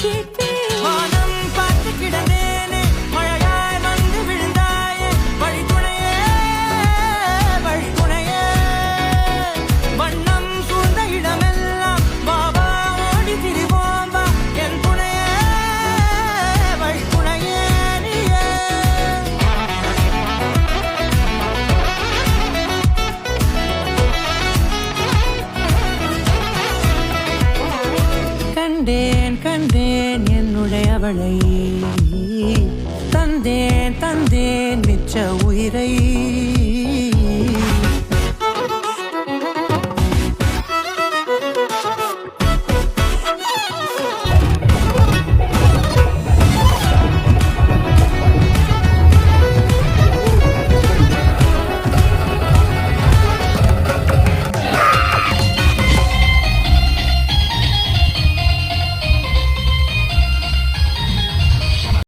கேட்பேன். வானம் பார்த்து கிடந்தேனே, மழையாய் வந்து விழுந்தாயே, வழித்துணையே, வழித்துணையே. வண்ணம் சூழ்ந்த இடமெல்லாம் வா வா ஓடி திரிவோம் வா, என் துணையே, வழித்துணையே நீயே. கண்டேன் கண்டேன் என்னுடையவளை, தந்தேன் தந்தேன் மிச்ச உயிரை.